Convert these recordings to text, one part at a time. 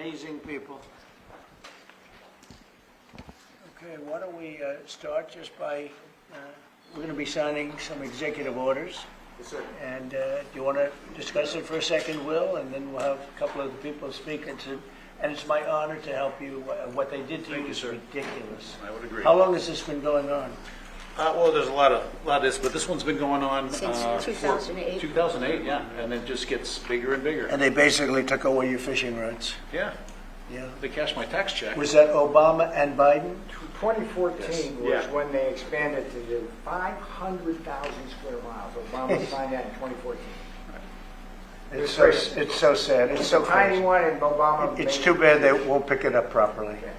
amazing people. Okay, why don't we start just by, we're going to be signing some executive orders. Yes, sir. And do you want to discuss it for a second, Will? And then we'll have a couple of the people speak. And it's my honor to help you. What they did to you is ridiculous. I would agree. How long has this been going on? Well, there's a lot of this, but this one's been going on Since 2008. 2008, yeah, and it just gets bigger and bigger. And they basically took away your fishing rights. Yeah, Yeah. they cashed my tax check. Was that Obama and Biden? 2014 was Yeah. when they expanded to do 500,000 square miles. Obama signed that in 2014. It's so sad. It's so Tiny crazy. one, and Obama. It's made too it- bad they won't pick it up properly. Yeah.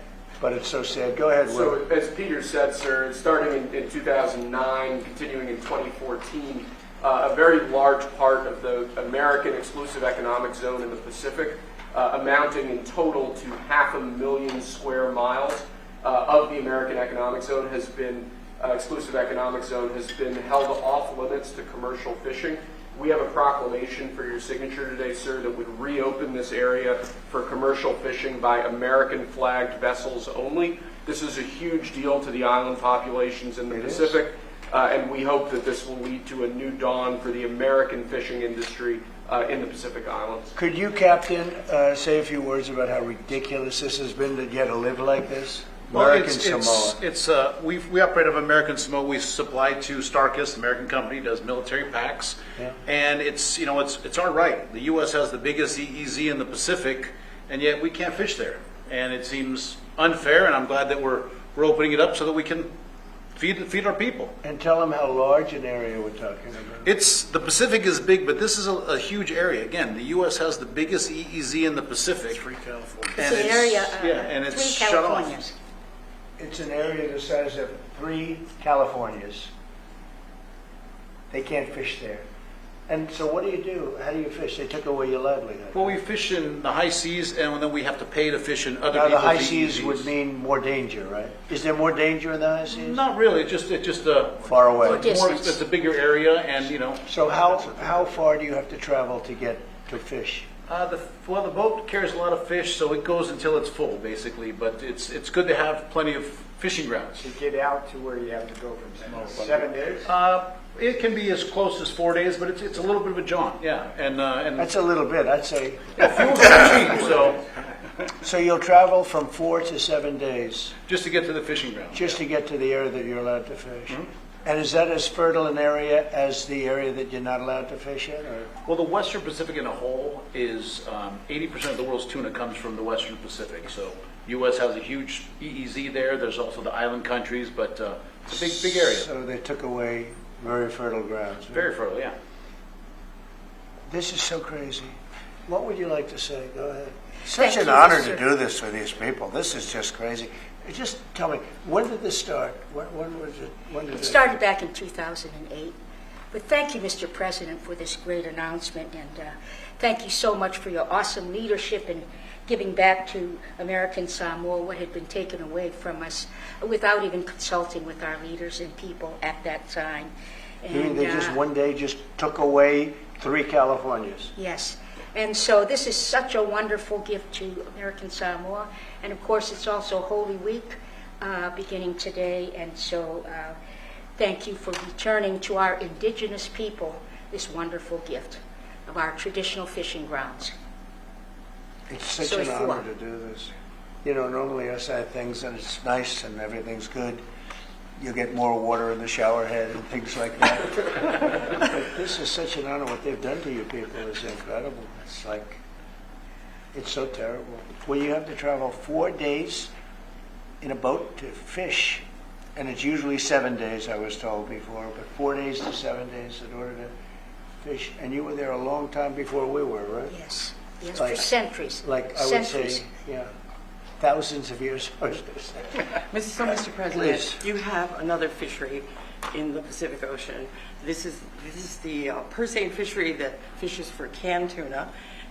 But it's so sad. Go ahead, Will. So, as Peter said, sir, starting in 2009, continuing in 2014, a very large part of the American exclusive economic zone in the Pacific, amounting in total to 500,000 square miles of the American economic zone has been, exclusive economic zone has been held off limits to commercial fishing. We have a proclamation for your signature today, sir, that would reopen this area for commercial fishing by American-flagged vessels only. This is a huge deal to the island populations in the Pacific, and we hope that this will lead to a new dawn for the American fishing industry in the Pacific Islands. Could you, Captain, say a few words about how ridiculous this has been that you had to live like this? American Samoa. We operate out of American Samoa. We supply to Starkist, American company, does military packs, Yeah. and it's our right. The U.S. has the biggest EEZ in the Pacific, and yet we can't fish there, and it seems unfair. And I'm glad that we're opening it up so that we can feed our people. And tell them how large an area we're talking about. The Pacific is big, but this is a huge area. Again, the U.S. has the biggest EEZ in the Pacific. It's 3 California. It's an area, and it's 3 shut off. Californias. It's an area the size of 3 Californias. They can't fish there. And so what do? How do you fish? They took away your livelihood. Well, we fish in the high seas, and then we have to pay to fish in other Now, the people's high seas EEZs. would mean more danger, right? Is there more danger in the high seas? Not really. It's just a Far away. More distance. It's a bigger area, and So how far do you have to travel to get to fish? the boat carries a lot of fish, so it goes until it's full, basically. But it's good to have plenty of fishing grounds. To get out to where you have to go from smoke. 7 days? It can be as close as 4 days, but it's a little bit of a jaunt, yeah. And That's a little bit, I'd say. fuel's cheap, so So you'll travel from 4 to 7 days just to get to the fishing ground. just to get to the area that you're allowed to fish. And is that as fertile an area as the area that you're not allowed to fish in? Or? Well, the Western Pacific in a whole is 80% of the world's tuna comes from the Western Pacific. So U.S. has a huge EEZ there. There's also the island countries, but it's a big area. So they took away very fertile grounds. Very fertile, yeah. This is so crazy. What would you like to say? Go ahead. Thank Such an you, honor Mr. to do this for these people. This is just crazy. Just tell me, when did this start? When was it? When did It started back in 2008. But thank you, Mr. President, for this great announcement, and thank you so much for your awesome leadership in giving back to American Samoa what had been taken away from us without even consulting with our leaders and people at that time. You mean they just one day just took away 3 Californias? Yes. And so this is such a wonderful gift to American Samoa. And of course, it's also Holy Week beginning today. And so thank you for returning to our indigenous people this wonderful gift of our traditional fishing grounds. It's such So an it's honor four. to do this. You know, normally us have things and it's nice and everything's good. You get more water in the shower head and things like that. But this is such an honor. What they've done to you people is incredible. It's like, it's so terrible. When you have to travel 4 days in a boat to fish, and it's usually 7 days, I was told before, but 4 days to 7 days in order to fish. And you were there a long time before we were, right? Yes. Yes, Like- for centuries. Like I would Centuries. say, yeah, thousands of years, I was going to say. Mr. President, Please. you have another fishery in the Pacific Ocean. This is the Persane fishery that fishes for canned tuna,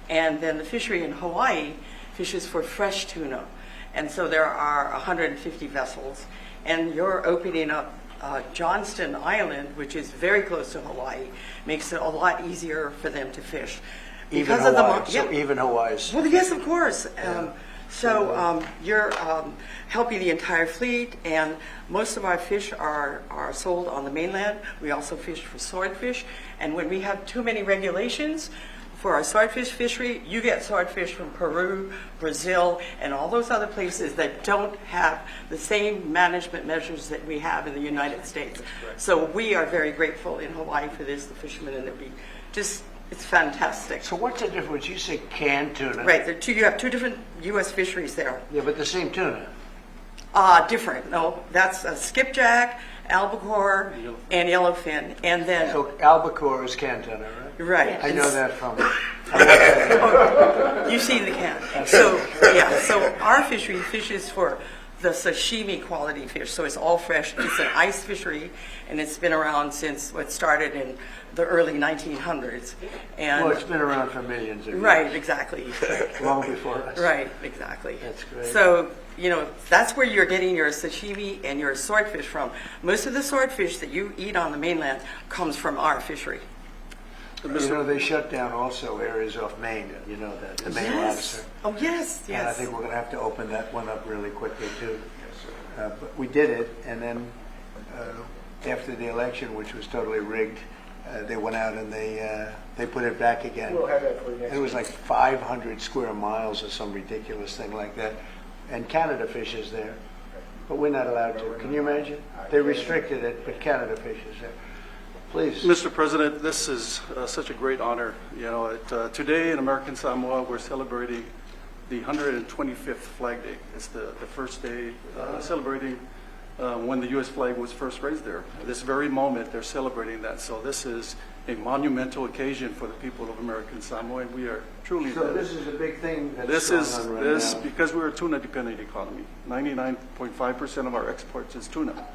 and then the fishery in Hawaii fishes for fresh tuna. And so there are 150 vessels, and you're opening up Johnston Island, which is very close to Hawaii, makes it a lot easier for them to fish. Even Because of the Hawaii, mo- so yeah. even Hawaii's. Well, yes, of course. So you're helping the entire fleet, and most of our fish are sold on the mainland. We also fish for swordfish, and when we have too many regulations for our swordfish fishery, you get swordfish from Peru, Brazil, and all those other places that don't have the same management measures that we have in the United States. So we are very grateful in Hawaii for this, the fishermen, and that we just, it's fantastic. So what's the difference? You say canned tuna. Right, you have two different U.S. fisheries there. Yeah, but the same tuna. Different. No, that's skipjack, albacore, and yellowfin, and then So albacore is canned tuna, right? right. I know that from. You've seen the can. So yeah. So our fishery fishes for the sashimi quality fish. So it's all fresh. It's an ice fishery, and it's been around since what started in the early 1900s. And Well, it's been around for millions of years. right, exactly. Long before us. Right, exactly. That's great. So, you know, that's where you're getting your sashimi and your swordfish from. Most of the swordfish that you eat on the mainland comes from our fishery. You know, they shut down also areas off Maine, you know that, the Maine lobster. Oh, yes, And I yes. think we're going to have to open that one up really quickly too. But we did it, and then after the election, which was totally rigged, they went out and they put it back again. We'll have that for you next It was week. like 500 square miles or some ridiculous thing like that. And Canada fishes there, but we're not allowed to. Can you imagine? They restricted it, but Canada fishes there. Please. Mr. President, this is such a great honor. You know, today in American Samoa, we're celebrating the 125th Flag Day. It's the first day celebrating when the U.S. flag was first raised there. This very moment, they're celebrating that. So this is a monumental occasion for the people of American Samoa, and we are truly. So this is a big thing that's This going is on right this now. because we're a tuna-dependent economy. 99.5% of our exports is tuna.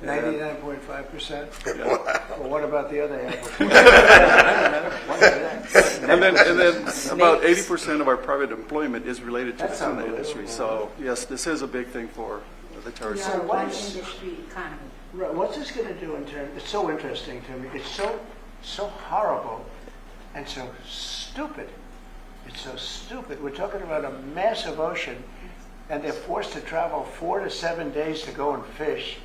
99.5%? Yeah. Well, what about the other half? And then about 80% of our private employment is related to That's the tuna unbelievable. industry. So yes, this is a big thing for the We territory. are a what one is- industry economy. Right, what's this going to do in terms? It's so interesting to me. It's so horrible and so stupid. It's so stupid. We're talking about a massive ocean, and they're forced to travel 4 to 7 days to go and fish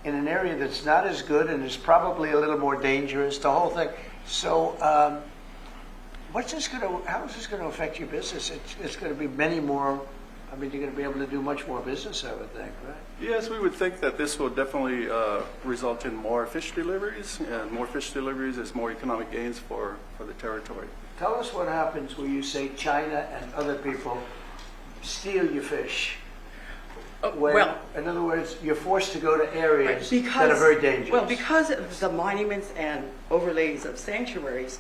in an area that's not as good and is probably a little more dangerous. The whole thing. So, what's this going to? How is this going to affect your business? It's going to be many more. I mean, you're going to be able to do much more business, I would think, right? Yes, we would think that this will definitely result in more fish deliveries, and more fish deliveries is more economic gains for the territory. Tell us what happens when you say China and other people steal your fish. When, well- in other words, you're forced to go to areas that are very dangerous. Well, because of the monuments and overlays of sanctuaries,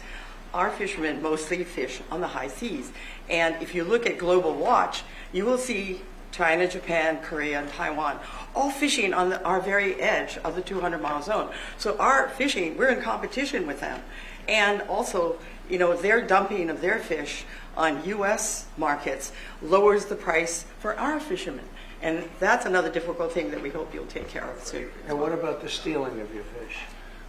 our fishermen mostly fish on the high seas. And if you look at Global Watch, you will see China, Japan, Korea, and Taiwan all fishing on our very edge of the 200-mile zone. So our fishing, we're in competition with them. And also, you know, their dumping of their fish on U.S. markets lowers the price for our fishermen. And that's another difficult thing that we hope you'll take care of soon. And what about the stealing of your fish?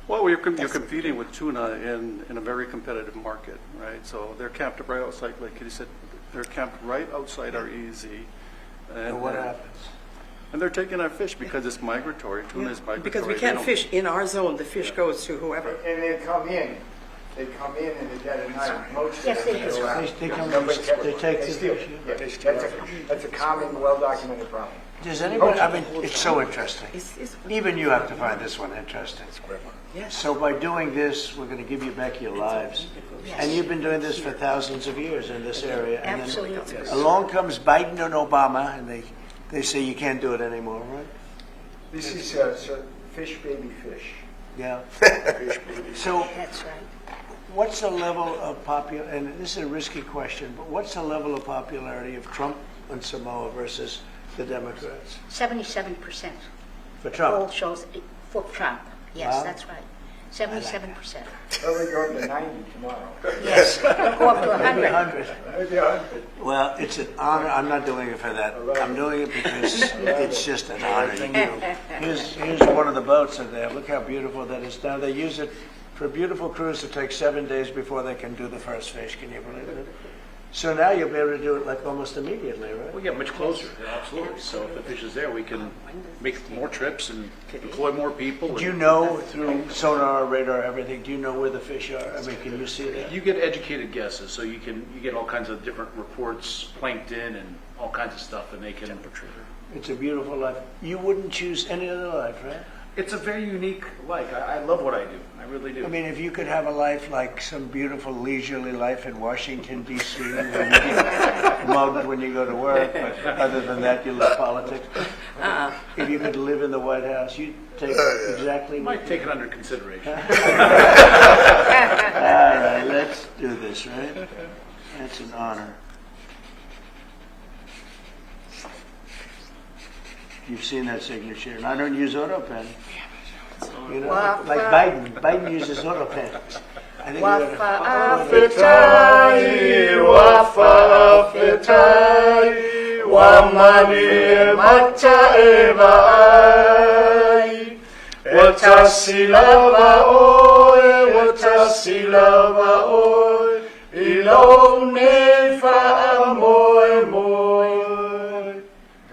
Well, you're competing with tuna in a very competitive market, right? So they're camped right outside, like you said, they're camped right outside our EEZ. And what happens? And they're taking our fish because it's migratory. Tuna is migratory. Because we They can't don't- fish in our zone, the fish goes to whoever. And they come in. They come in and they get a night most Yes, they do. go out. They come Nobody and catches they them. take They the steal. fish, Yeah, that's a common, well-documented problem. Does anybody, I mean, it's so interesting. It's- Even you have to find this one interesting. Yes. So by doing this, we're going to give you back your lives. And you've been doing this for thousands of years in this area. And then Absolutely. along comes Biden and Obama, and they say you can't do it anymore, right? This is fish baby fish. Yeah. So That's right. what's the level of and this is a risky question, but what's the level of popularity of Trump and Samoa versus the Democrats? 77%. For Poll Trump? shows for Trump. Yes, Wow. that's right. 77%. Probably going to 90 tomorrow. Yes, go up to 100. 100. Maybe 100. Well, it's an honor. I'm not doing it for that. I'm doing it because it's just an honor. Here's one of the boats in there. Look how beautiful that is. Now they use it for a beautiful cruise that takes 7 days before they can do the first fish. Can you believe it? So now you'll be able to do it like almost immediately, right? We get much closer, yeah, absolutely. So if the fish is there, we can make more trips and employ more people. Do you know through sonar, radar, everything, do you know where the fish are? I mean, can you see that? You get educated guesses, so you get all kinds of different reports, plankton and all kinds of stuff, and they can. It's a beautiful life. You wouldn't choose any other life, right? It's a very unique life. I love what I do. I really do. I mean, if you could have a life like some beautiful leisurely life in Washington, D.C., where you get mugged when you go to work, but other than that, you love politics. If you could live in the White House, you'd take exactly I might take it under consideration. All right, let's do this, right? That's an honor. You've seen that signature, and I don't use auto pen. You know, like Biden. Biden uses auto pen. I think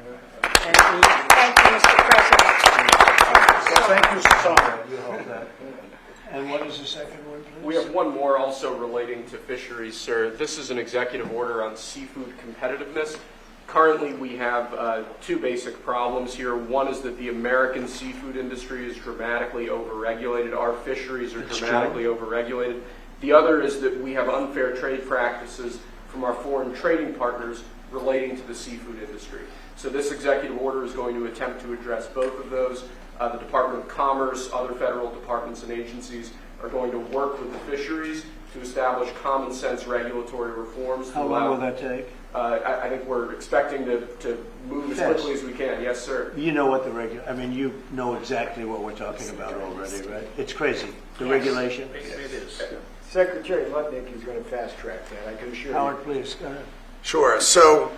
Thank you, Mr. President. Thank you, Susanna. you hold that. And what is the second one, please? We have one more also relating to fisheries, sir. This is an executive order on seafood competitiveness. Currently, we have two basic problems here. One is that the American seafood industry is dramatically overregulated. Our fisheries are dramatically overregulated. The other is that we have unfair trade practices from our foreign trading partners relating to the seafood industry. So this executive order is going to attempt to address both of those. The Department of Commerce, other federal departments and agencies are going to work with the fisheries to establish common sense regulatory reforms. How long will that take? I think we're expecting to move as quickly as we can. Yes, sir. You know what I mean, you know exactly what we're talking about already, right? It's crazy. The regulation. It is. Secretary Lutnick is going to fast track that, I can assure you. Howard, please, go ahead. Sure. So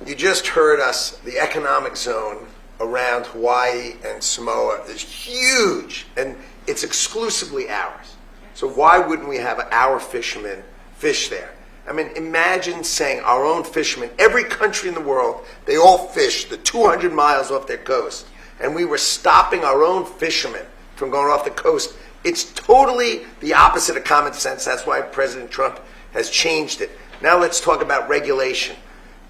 you just heard us, the economic zone around Hawaii and Samoa is huge, and it's exclusively ours. So why wouldn't we have our fishermen fish there? I mean, imagine saying our own fishermen, every country in the world, they all fish the 200 miles off their coast, and we were stopping our own fishermen from going off the coast. It's totally the opposite of common sense. That's why President Trump has changed it. Now let's talk about regulation.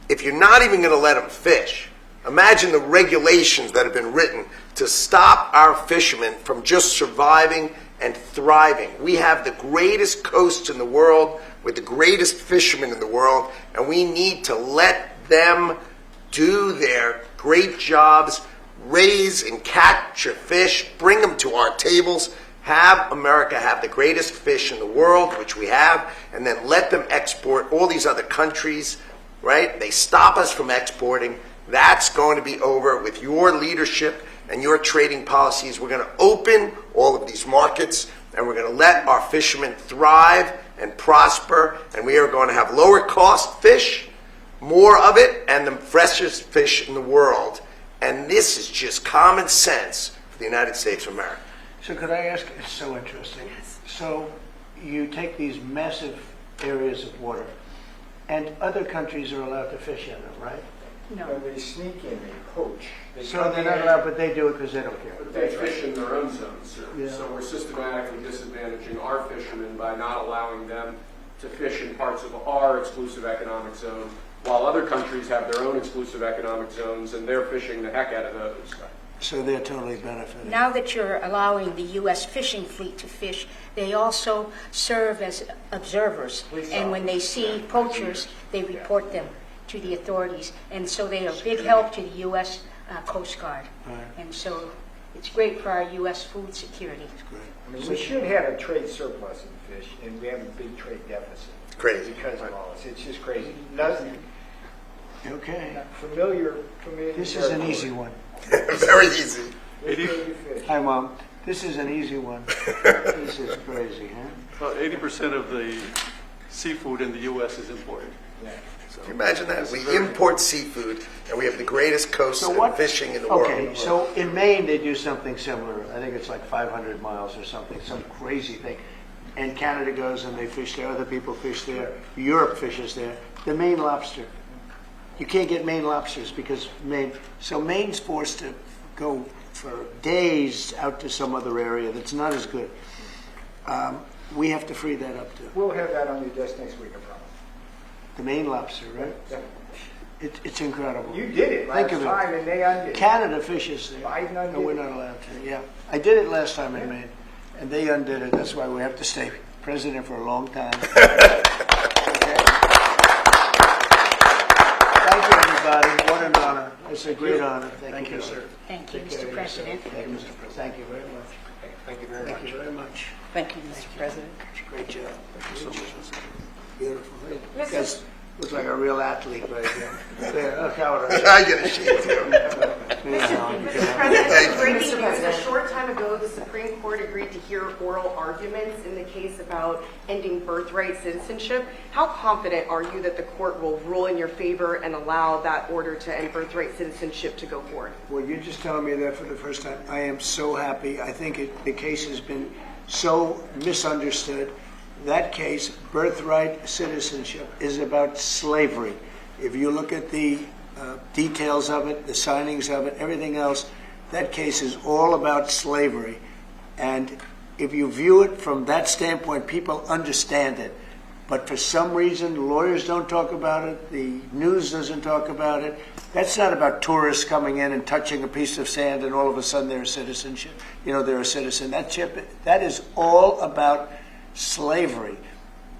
If you're not even going to let them fish, imagine the regulations that have been written to stop our fishermen from just surviving and thriving. We have the greatest coasts in the world with the greatest fishermen in the world, and we need to let them do their great jobs, raise and capture fish, bring them to our tables, have America have the greatest fish in the world, which we have, and then let them export all these other countries, right? They stop us from exporting. That's going to be over with your leadership and your trading policies. We're going to open all of these markets, and we're going to let our fishermen thrive and prosper, and we are going to have lower cost fish, more of it, and the freshest fish in the world. And this is just common sense for the United States of America. So could I ask, it's so interesting. Yes. So you take these massive areas of water, and other countries are allowed to fish in them, right? No, they sneak in, they poach. They So come they're not in, allowed, but they do it because they don't care. But they fish in their own zones, sir. Yeah. So we're systematically disadvantaging our fishermen by not allowing them to fish in parts of our exclusive economic zone, while other countries have their own exclusive economic zones, and they're fishing the heck out of those. So they're totally benefiting. Now that you're allowing the U.S. fishing fleet to fish, they also serve as observers. And when they see poachers, they report them to the authorities. And so they are a big help to the U.S. Coast Guard. Right. And so it's great for our U.S. food security. I mean, we should have a trade surplus in fish, and we have a big trade deficit. Crazy. Because of all this. It's just crazy. Nothing Okay. familiar. This is an easy one. Very easy. Hi, Mom. This is an easy one. This is crazy, huh? About 80% of the seafood in the U.S. is imported. Can you imagine that? We import seafood, and we have the greatest coast So and what- fishing in the Okay, world. so in Maine, they do something similar. I think it's like 500 miles or something, some crazy thing. And Canada goes and they fish there, other people fish there, Europe fishes there. the Maine lobster. You can't get Maine lobsters because Maine's forced to go for days out to some other area that's not as good. We have to free that up too. We'll have that on your desk next week, I promise. The Maine lobster, right? Yeah. It's incredible. You did it Think last of it. time, and they undid it. Canada fishes there. Biden undid No, we're it. not allowed to. Yeah, I did it last time in Maine, and they undid it. That's why we have to stay president for a long time. Okay. Thank you, everybody. What an honor. It's a great honor. Thank you, sir. Thank you, Take care Mr. of President. yourself. Thank you, Mr. President. Thank you very much. Thank you very Thank much. you very much. Thank you, Mr. President. Great job. Beautiful. You guys look like a real athlete right there. There, look how it is. I get a sheet too. Mr. President, breaking news, a short time ago, the Supreme Court agreed to hear oral arguments in the case about ending birthright citizenship. How confident are you that the court will rule in your favor and allow that order to end birthright citizenship to go forward? Well, you're just telling me that for the first time. I am so happy. I think the case has been so misunderstood. That case, birthright citizenship, is about slavery. If you look at the details of it, the signings of it, everything else, that case is all about slavery. And if you view it from that standpoint, people understand it. But for some reason, lawyers don't talk about it, the news doesn't talk about it. That's not about tourists coming in and touching a piece of sand and all of a sudden they're a citizenship. They're a citizen. That is all about slavery.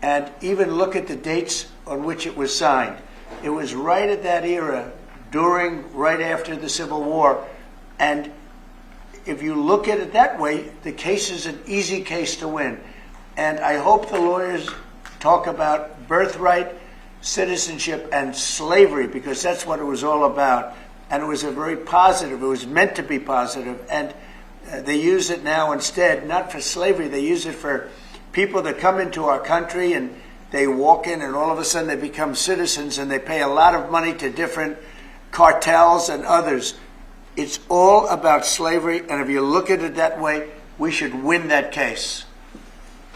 And even look at the dates on which it was signed. It was right at that era, right after the Civil War. And if you look at it that way, the case is an easy case to win. And I hope the lawyers talk about birthright citizenship and slavery, because that's what it was all about. And it was it was meant to be positive. And they use it now instead, not for slavery, they use it for people that come into our country and they walk in and all of a sudden they become citizens and they pay a lot of money to different cartels and others. It's all about slavery, and if you look at it that way, we should win that case.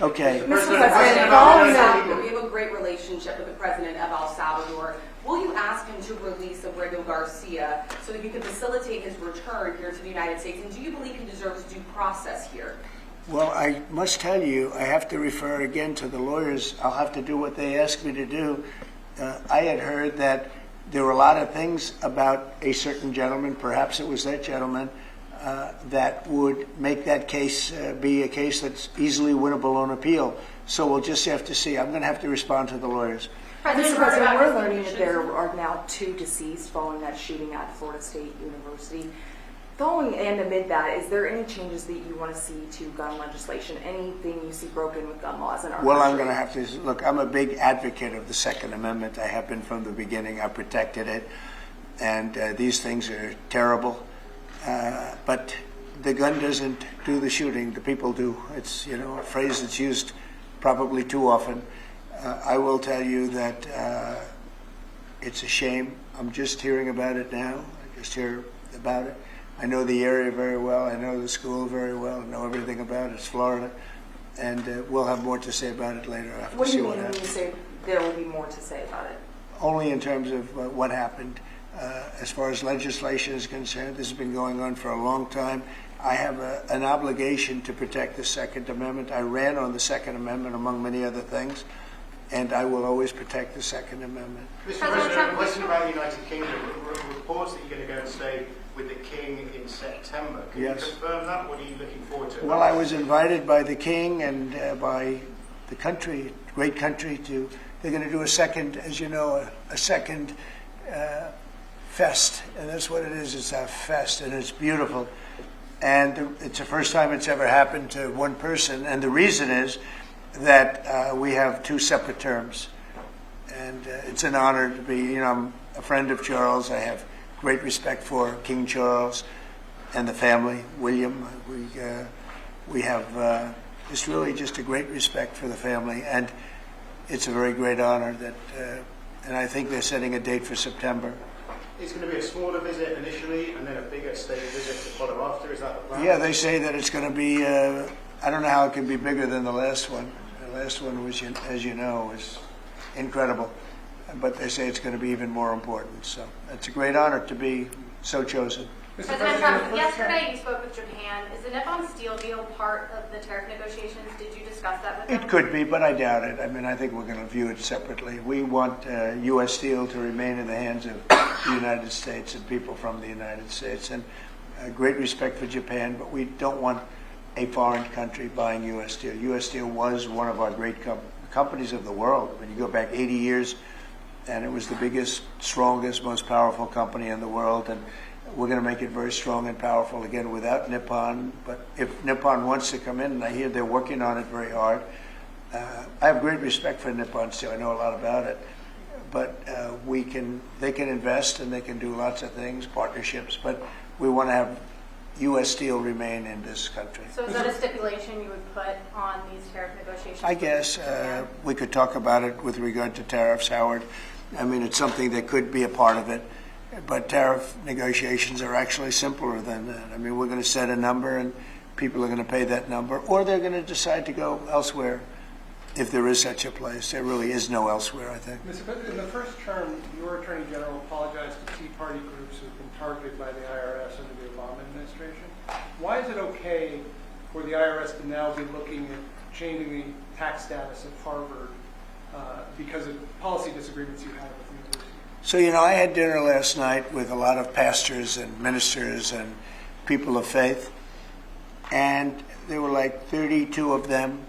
Okay. Mr. President, following that, we have a great relationship with the president of El Salvador. Will you ask him to release Abrego Garcia so that you can facilitate his return here to the United States? And do you believe he deserves due process here? Well, I must tell you, I have to refer again to the lawyers. I'll have to do what they ask me to do. I had heard that there were a lot of things about a certain gentleman, perhaps it was that gentleman, that would make that case be a case that's easily winnable on appeal. So we'll just have to see. I'm going to have to respond to the lawyers. Mr. President, we're learning that there are now 2 deceased following that shooting at Florida State University. Following and amid that, is there any changes that you want to see to gun legislation? Anything you see broken with gun laws in our Well, I'm country? going to have to look. I'm a big advocate of the Second Amendment. I have been from the beginning. I protected it, and these things are terrible. But the gun doesn't do the shooting. The people do. It's a phrase that's used probably too often. I will tell you that it's a shame. I'm just hearing about it now. I just hear about it. I know the area very well. I know the school very well. I know everything about it. It's Florida. And we'll have more to say about it later. I have What to do see you what mean when happens. you say there will be more to say about it? Only in terms of what happened. As far as legislation is concerned, this has been going on for a long time. I have an obligation to protect the Second Amendment. I ran on the Second Amendment, among many other things, and I will always protect the Second Amendment. Mr. President, a question about the United Kingdom. Reports that you're going to go and stay with the King in September. Can Yes. you confirm that? What are you looking forward to? Well, I was invited by the King and by the country, great country, they're going to do a second, as you know, a second fest. And that's what it is. It's a fest, and it's beautiful. And it's the first time it's ever happened to one person. And the reason is that we have 2 separate terms. And it's an honor to be, I'm a friend of Charles. I have great respect for King Charles and the family, William. We have it's really just a great respect for the family. And it's a very great honor that, and I think they're setting a date for September. It's going to be a smaller visit initially and then a bigger state visit to follow after. Is that the plan? Yeah, they say that it's going to be, I don't know how it can be bigger than the last one. The last one was, as you know, was incredible. but they say it's going to be even more important. So it's a great honor to be so chosen. President Trump, yesterday you spoke with Japan. Is the Nippon Steel deal part of the tariff negotiations? Did you discuss that with them? It could be, but I doubt it. I mean, I think we're going to view it separately. We want U.S. Steel to remain in the hands of the United States and people from the United States. And great respect for Japan, but we don't want a foreign country buying U.S. Steel. U.S. Steel was one of our great companies of the world. When you go back 80 years, and it was the biggest, strongest, most powerful company in the world. And we're going to make it very strong and powerful again without Nippon. But if Nippon wants to come in, and I hear they're working on it very hard, I have great respect for Nippon Steel. I know a lot about it. But they can invest and they can do lots of things, partnerships. But we want to have U.S. Steel remain in this country. So is that a stipulation you would put on these tariff negotiations? I guess we could talk about it with regard to tariffs, Howard. I mean, it's something that could be a part of it. But tariff negotiations are actually simpler than that. I mean, we're going to set a number and people are going to pay that number, or they're going to decide to go elsewhere if there is such a place. There really is no elsewhere, I think. Mr. President, in the first term, your Attorney General apologized to Tea Party groups who have been targeted by the IRS under the Obama administration. Why is it okay for the IRS to now be looking at changing the tax status of Harvard because of policy disagreements you had with the university? So, I had dinner last night with a lot of pastors and ministers and people of faith, and there were like 32 of them,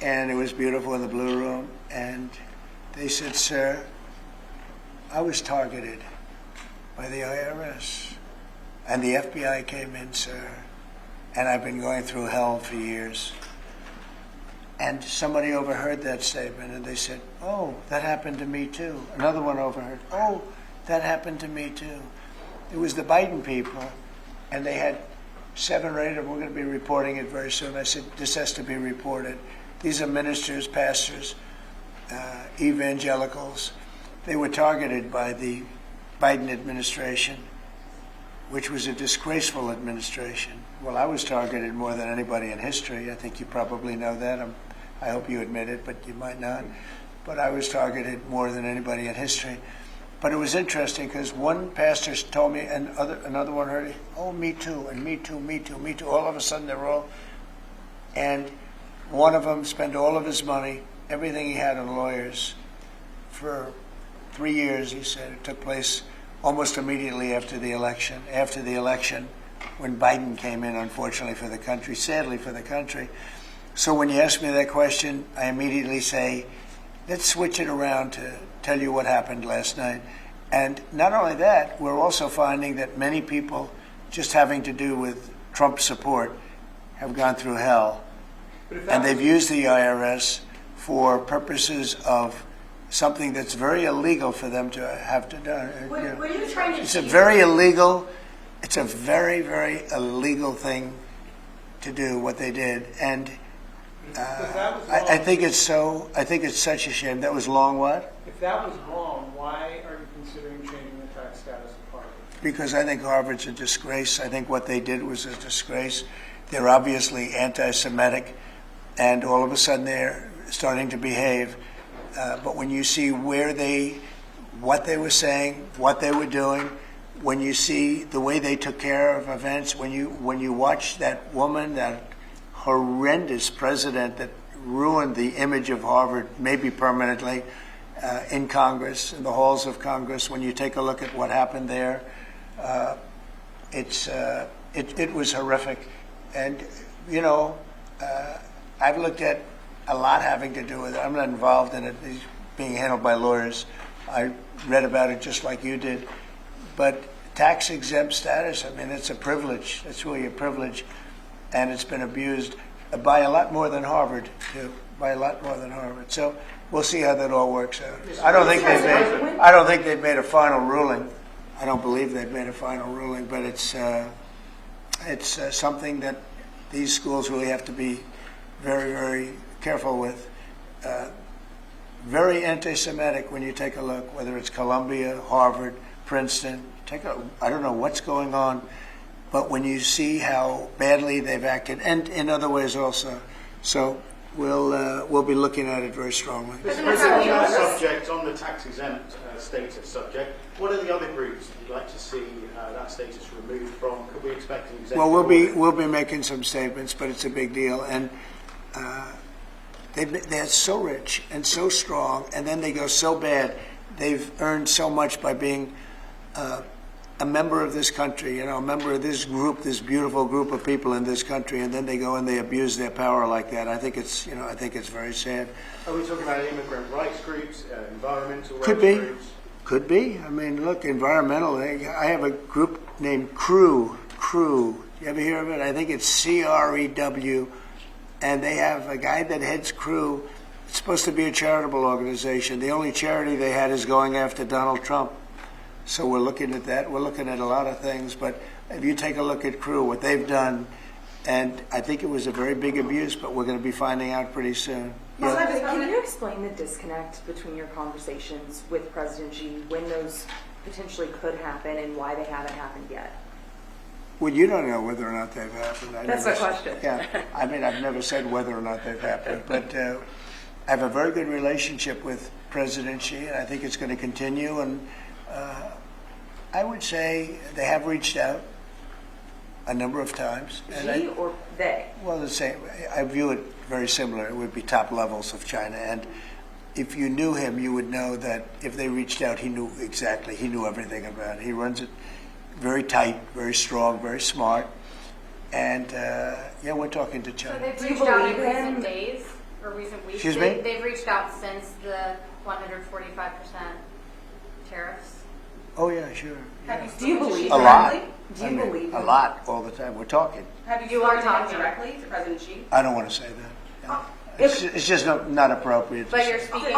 and it was beautiful in the Blue Room, and they said, "Sir, I was targeted by the IRS, and the FBI came in, sir, and I've been going through hell for years." And somebody overheard that statement, and they said, "Oh, that happened to me too." Another one overheard, "Oh, that happened to me too." It was the Biden people, and they had 7 or 8 of them. We're going to be reporting it very soon. I said, this has to be reported. These are ministers, pastors, evangelicals. They were targeted by the Biden administration, which was a disgraceful administration. Well, I was targeted more than anybody in history. I think you probably know that. I hope you admit it, but you might not. But I was targeted more than anybody in history. But it was interesting because one pastor told me, and another one heard it, "Oh, me too, and me too, me too, me too." All of a sudden, they're all, and one of them spent all of his money, everything he had on lawyers, for 3 years, he said. It took place almost immediately after the election. After the election, when Biden came in, unfortunately for the country, sadly for the country. So when you ask me that question, I immediately say, let's switch it around to tell you what happened last night. And not only that, we're also finding that many people just having to do with Trump support have gone through hell. And they've used the IRS for purposes of something that's very illegal for them to have to do. What are you trying to It's a achieve? very illegal, it's a very, very illegal thing to do what they did. And I think it's such a shame. That was long what? If that was wrong, why are you considering changing the tax status of Harvard? Because I think Harvard's a disgrace. I think what they did was a disgrace. They're obviously anti-Semitic, and all of a sudden they're starting to behave. But when you see what they were saying, what they were doing, when you see the way they took care of events, when you watch that woman, that horrendous president that ruined the image of Harvard, maybe permanently, in Congress, in the halls of Congress, when you take a look at what happened there, it was horrific. And, I've looked at a lot having to do with it. I'm not involved in it. It's being handled by lawyers. I read about it just like you did. But tax-exempt status, I mean, it's a privilege. It's really a privilege. And it's been abused by a lot more than Harvard, too. By a lot more than Harvard. So we'll see how that all works out. I don't think they've made a final ruling. I don't believe they've made a final ruling, but it's something that these schools really have to be very, very careful with. Very anti-Semitic when you take a look, whether it's Columbia, Harvard, Princeton. I don't know what's going on, but when you see how badly they've acted, and in other ways also. So we'll be looking at it very strongly. Mr. President, on that subject, on the tax-exempt status subject, what are the other groups that you'd like to see that status removed from? Could we expect an executive Well, order? we'll be making some statements, but it's a big deal, and they're so rich and so strong, and then they go so bad. They've earned so much by being a member of this country, a member of this group, this beautiful group of people in this country, and then they go and they abuse their power like that. I think it's very sad. Are we talking about immigrant rights groups, environmental rights Could be. groups? Could be. I mean, look, environmental. I have a group named CREW. CREW. You ever hear of it? I think it's CREW. And they have a guy that heads CREW. It's supposed to be a charitable organization. The only charity they had is going after Donald Trump. So we're looking at that. We're looking at a lot of things. But if you take a look at CREW, what they've done, and I think it was a very big abuse, but we're going to be finding out pretty soon. Can you explain the disconnect between your conversations with President Xi, when those potentially could happen, and why they haven't happened yet? Well, you don't know whether or not they've happened. That's my question. Yeah, I mean, I've never said whether or not they've happened, but I have a very good relationship with President Xi, and I think it's going to continue. And I would say they have reached out a number of times. Xi or they? Well, the same. I view it very similar. It would be top levels of China, and if you knew him, you would know that if they reached out, he knew exactly. He knew everything about it. He runs it very tight, very strong, very smart. And yeah, we're talking to So China. they've Do you reached out in believe recent him? days or recent weeks. Excuse me? They've reached out since the 145% tariffs. Oh yeah, sure. Have Do you believe A lot. Do you I mean, believe a him? lot all the time. We're talking. Have You are spoken to him talking. directly to President Xi? I don't want to say that. No. It's just not appropriate. to But say. you're speaking.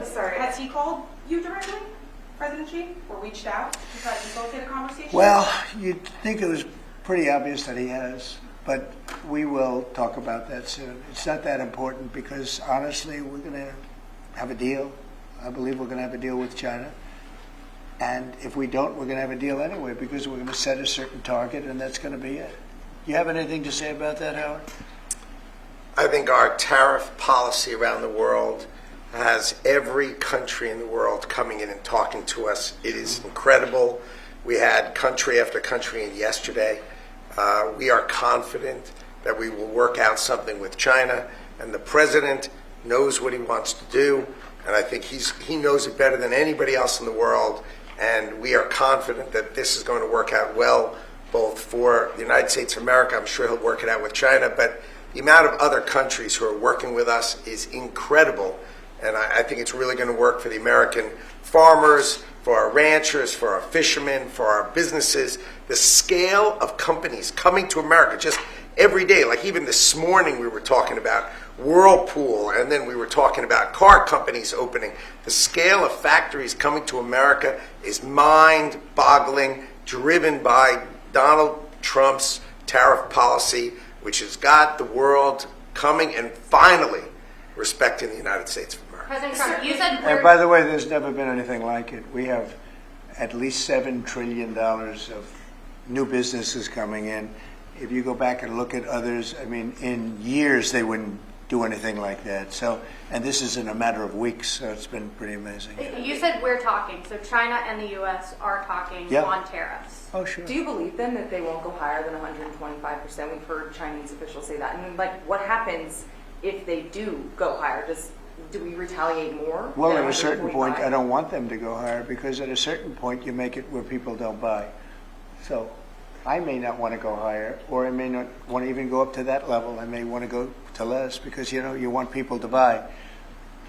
Sorry. Has he called you directly, President Xi, or reached out to try to facilitate a conversation? Well, you'd think it was pretty obvious that he has, but we will talk about that soon. It's not that important because honestly, we're going to have a deal. I believe we're going to have a deal with China. And if we don't, we're going to have a deal anyway because we're going to set a certain target and that's going to be it. You have anything to say about that, Howard? I think our tariff policy around the world has every country in the world coming in and talking to us. It is incredible. We had country after country in yesterday. We are confident that we will work out something with China, and the president knows what he wants to do, and I think he knows it better than anybody else in the world, and we are confident that this is going to work out well, both for the United States of America. I'm sure he'll work it out with China, but the amount of other countries who are working with us is incredible, and I think it's really going to work for the American farmers, for our ranchers, for our fishermen, for our businesses. The scale of companies coming to America just every day, like even this morning we were talking about Whirlpool, and then we were talking about car companies opening. The scale of factories coming to America is mind-boggling, driven by Donald Trump's tariff policy, which has got the world coming and finally respecting the United States of America. President Trump, you said And by the way, there's never been anything like it. We have at least $7 trillion of new businesses coming in. If you go back and look at others, I mean, in years they wouldn't do anything like that. So, and this is in a matter of weeks, so it's been pretty amazing. You said we're talking, so China and the U.S. are talking Yeah. on tariffs. Oh, sure. Do you believe then that they won't go higher than 125%? We've heard Chinese officials say that. And like, what happens if they do go higher? Do we retaliate more? Well, than at a certain point, 125? I don't want them to go higher because at a certain point, you make it where people don't buy. So I may not want to go higher, or I may not want to even go up to that level. I may want to go to less because, you want people to buy.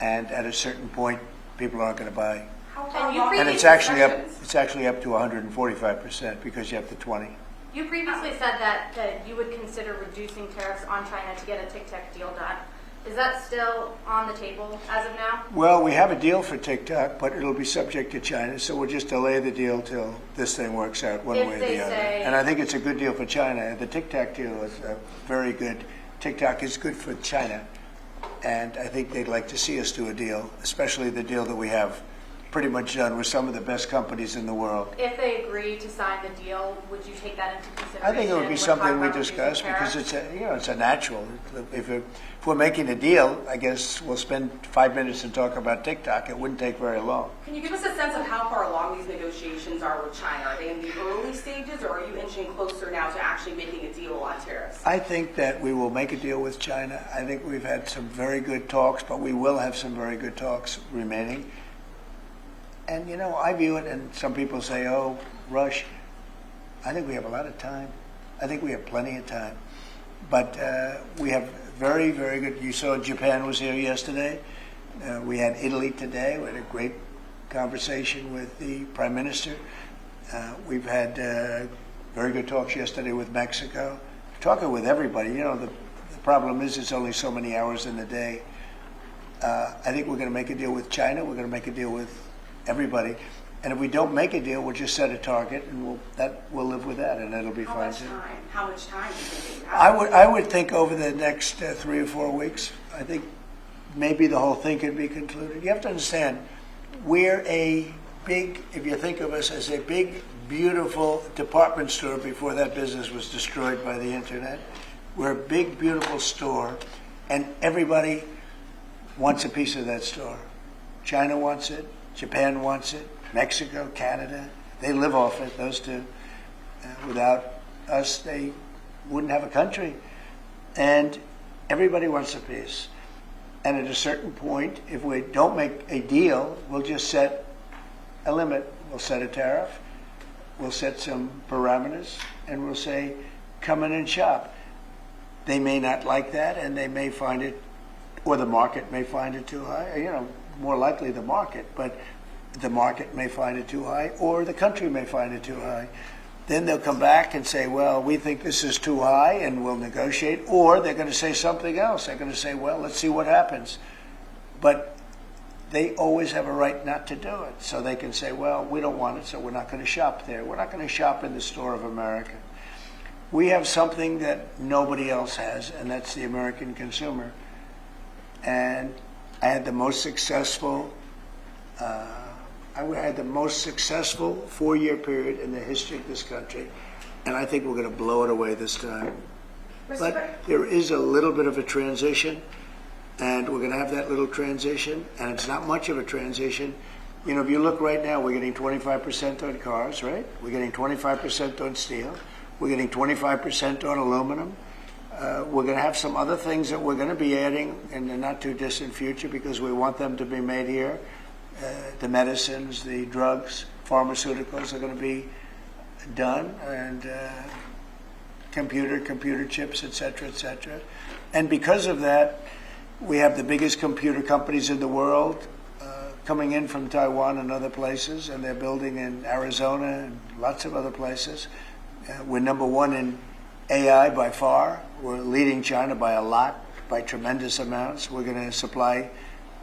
And at a certain point, people aren't going to buy. And it's actually up to 145% because you have the 20. You previously said that you would consider reducing tariffs on China to get a tic-tac deal done. Is that still on the table as of now? Well, we have a deal for TikTok, but it'll be subject to China, so we'll just delay the deal till this thing works out one If way or they the other. say- And I think it's a good deal for China. The TikTok deal is very good. TikTok is good for China, and I think they'd like to see us do a deal, especially the deal that we have pretty much done with some of the best companies in the world. If they agree to sign the deal, would you take that into consideration? I think it would be when something talking we about reducing discuss because tariffs? it's a natural. If we're making a deal, I guess we'll spend 5 minutes and talk about TikTok. It wouldn't take very long. Can you give us a sense of how far along these negotiations are with China? Are they in the early stages, or are you inching closer now to actually making a deal on tariffs? I think that we will make a deal with China. I think we've had some very good talks, but we will have some very good talks remaining. And, I view it, and some people say, oh, rush. I think we have a lot of time. I think we have plenty of time. But we have very, very good. You saw Japan was here yesterday. We had Italy today. We had a great conversation with the Prime Minister. We've had very good talks yesterday with Mexico. Talking with everybody. The problem is it's only so many hours in the day. I think we're going to make a deal with China. We're going to make a deal with everybody. And if we don't make a deal, we'll just set a target, and we'll live with that, and it'll be fine too. How much time do you think you have? I would think over the next 3 or 4 weeks. I think maybe the whole thing could be concluded. You have to understand, we're a big, if you think of us as a big, beautiful department store before that business was destroyed by the internet. We're a big, beautiful store, and everybody wants a piece of that store. China wants it. Japan wants it. Mexico, Canada, they live off it, those two. Without us, they wouldn't have a country. And everybody wants a piece. And at a certain point, if we don't make a deal, we'll just set a limit. We'll set a tariff. We'll set some parameters. And we'll say, come in and shop. They may not like that, and they may find it, or the market may find it too high. More likely the market, but the market may find it too high, or the country may find it too high. Then they'll come back and say, well, we think this is too high, and we'll negotiate. Or they're going to say something else. They're going to say, well, let's see what happens. But they always have a right not to do it. So they can say, well, we don't want it, so we're not going to shop there. We're not going to shop in the store of America. We have something that nobody else has, and that's the American consumer. And I had the most successful 4-year period in the history of this country, and I think we're going to blow it away this time. But there is a little bit of a transition, and we're going to have that little transition, and it's not much of a transition. If you look right now, we're getting 25% on cars, right? We're getting 25% on steel. We're getting 25% on aluminum. We're going to have some other things that we're going to be adding in the not too distant future because we want them to be made here. The medicines, the drugs, pharmaceuticals are going to be done, and computer chips, et cetera, et cetera. And because of that, we have the biggest computer companies in the world coming in from Taiwan and other places, and they're building in Arizona and lots of other places. We're number one in AI by far. We're leading China by a lot, by tremendous amounts. We're going to supply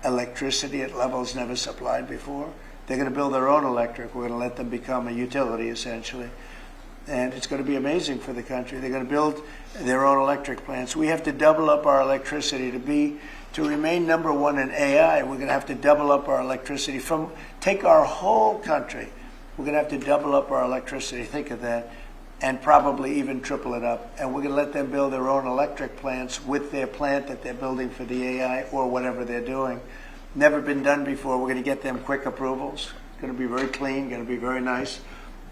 electricity at levels never supplied before. They're going to build their own electric. We're going to let them become a utility, essentially. And it's going to be amazing for the country. They're going to build their own electric plants. We have to double up our electricity to remain number one in AI. We're going to have to double up our electricity take our whole country. We're going to have to double up our electricity. Think of that. And probably even triple it up. And we're going to let them build their own electric plants with their plant that they're building for the AI or whatever they're doing. Never been done before. We're going to get them quick approvals. It's going to be very clean, going to be very nice.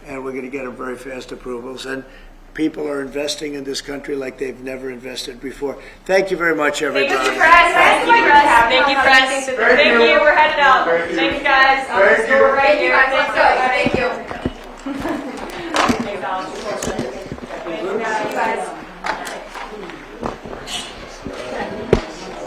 And we're going to get them very fast approvals. And people are investing in this country like they've never invested before. Thank you very much, everybody. Thank you, press. Thank you, press. Thank you, press. Thank you. We're headed out. Thank you, guys. We're right here. Let's go. Thank you. Thank you.